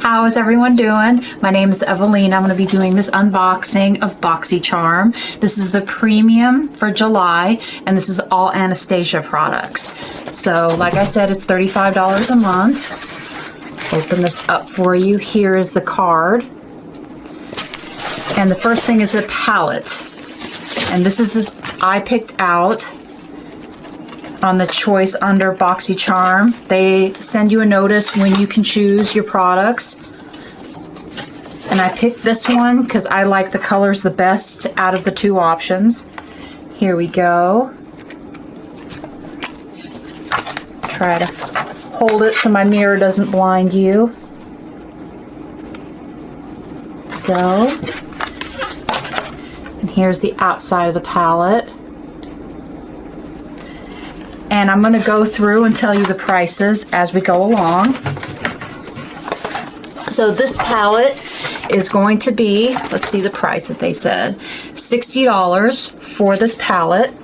How is everyone doing? My name is Evelina. I'm going to be doing this unboxing of Boxycharm. This is the premium for July, and this is all Anastasia products. So, like I said, it's $35 a month. Open this up for you. Here is the card. And the first thing is a palette. And this is I picked out on the choice under Boxycharm. They send you a notice when you can choose your products. And I picked this one because I like the colors the best out of the two options. Here we go. Try to hold it so my mirror doesn't blind you. Go. And here's the outside of the palette. And I'm going to go through and tell you the prices as we go along. So this palette is going to be, let's see the price that they said, $60 for this palette.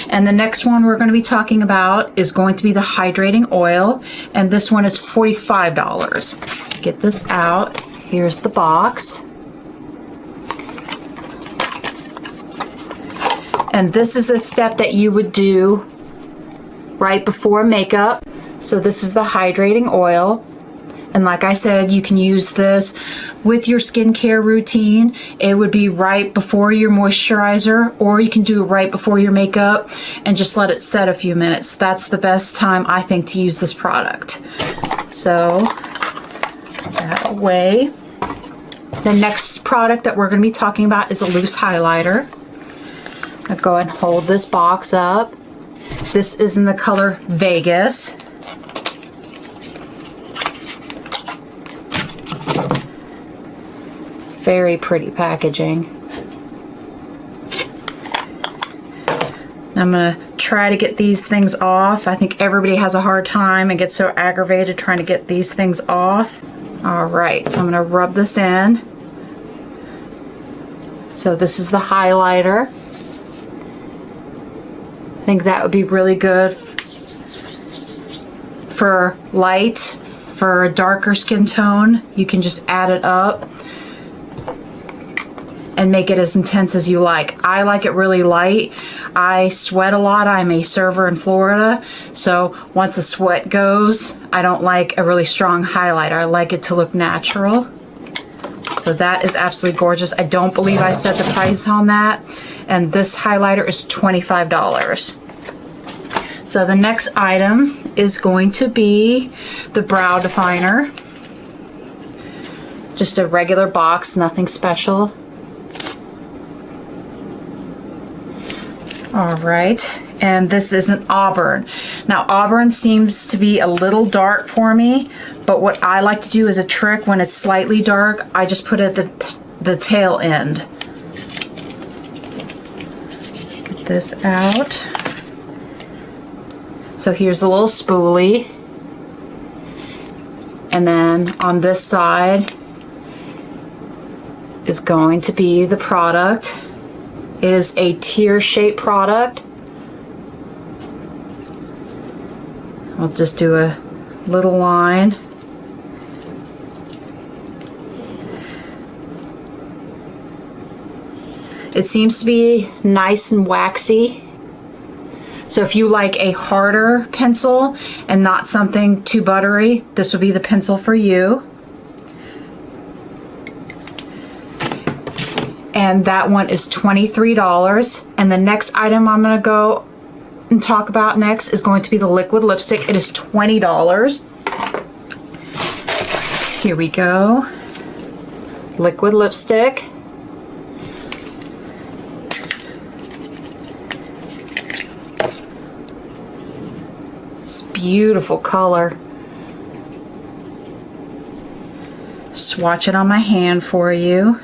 And the next one we're going to be talking about is going to be the Hydrating Oil. And this one is $45. Get this out. Here's the box. And this is a step that you would do right before makeup. So this is the hydrating oil, and like I said, you can use this with your skincare routine. It would be right before your moisturizer, or you can do it right before your makeup and just let it set a few minutes. That's the best time, I think, to use this product. So that away. The next product that we're going to be talking about is a loose highlighter. I'll go ahead and hold this box up. This is in the color Vegas. Very pretty packaging. I'm going to try to get these things off. I think everybody has a hard time and gets so aggravated trying to get these things off. Alright, so I'm going to rub this in. So this is the highlighter. I think that would be really good for light, for a darker skin tone. You can just add it up and make it as intense as you like. I like it really light. I sweat a lot. I'm a server in Florida, so once the sweat goes, I don't like a really strong highlighter. I like it to look natural. So that is absolutely gorgeous. I don't believe I set the price on that. And this highlighter is $25. So the next item is going to be the brow definer. Just a regular box, nothing special. Alright, and this is an auburn. Now auburn seems to be a little dark for me, but what I like to do as a trick when it's slightly dark, I just put it at the tail end. Get this out. So here's a little spoolie. And then on this side is going to be the product. It is a tear-shaped product. I'll just do a little line. It seems to be nice and waxy. So if you like a harder pencil and not something too buttery, this will be the pencil for you. And that one is $23. And the next item I'm going to go and talk about next is going to be the liquid lipstick. It is $20. Here we go. Liquid lipstick. It's beautiful color. Swatch it on my hand for you.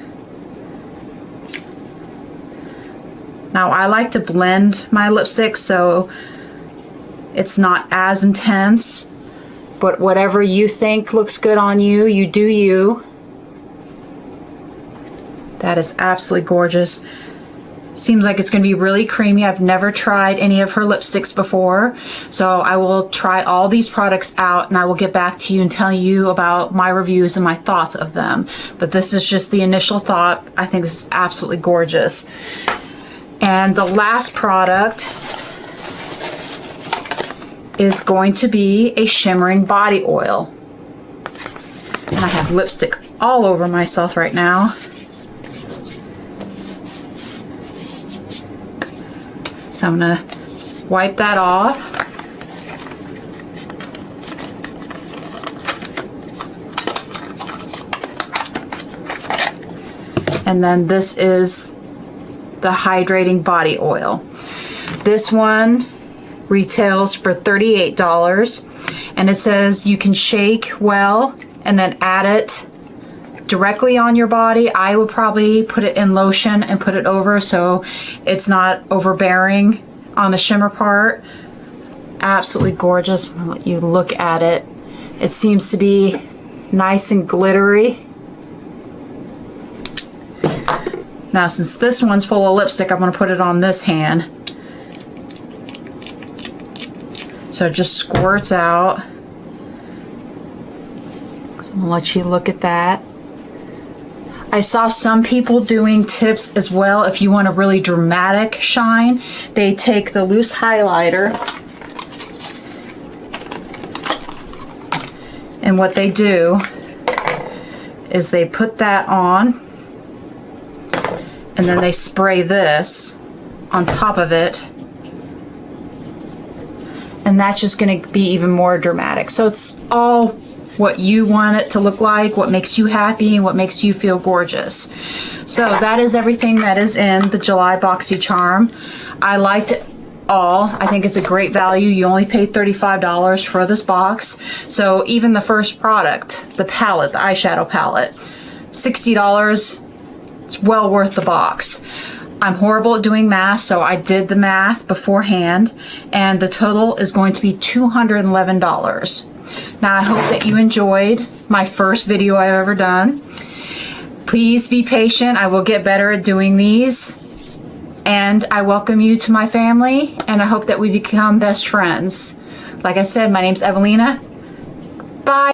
Now I like to blend my lipstick so it's not as intense, but whatever you think looks good on you, you do you. That is absolutely gorgeous. Seems like it's going to be really creamy. I've never tried any of her lipsticks before, so I will try all these products out and I will get back to you and tell you about my reviews and my thoughts of them. But this is just the initial thought. I think this is absolutely gorgeous. And the last product is going to be a Shimmering Body Oil. And I have lipstick all over myself right now. So I'm going to wipe that off. And then this is the Hydrating Body Oil. This one retails for $38, and it says you can shake well and then add it directly on your body. I would probably put it in lotion and put it over so it's not overbearing on the shimmer part. Absolutely gorgeous. I'm gonna let you look at it. It seems to be nice and glittery. Now, since this one's full of lipstick, I'm gonna put it on this hand. So it just squirts out. So I'm gonna let you look at that. I saw some people doing tips as well. If you want a really dramatic shine, they take the loose highlighter, and what they do is they put that on and then they spray this on top of it, and that's just going to be even more dramatic. So it's all what you want it to look like, what makes you happy, and what makes you feel gorgeous. So that is everything that is in the July Boxycharm. I liked it all. I think it's a great value. You only paid $35 for this box. So even the first product, the palette, the eyeshadow palette, $60, it's well worth the box. I'm horrible at doing math, so I did the math beforehand, and the total is going to be $211. Now, I hope that you enjoyed my first video I've ever done. Please be patient. I will get better at doing these. And I welcome you to my family, and I hope that we become best friends. Like I said, my name's Evelina. Bye.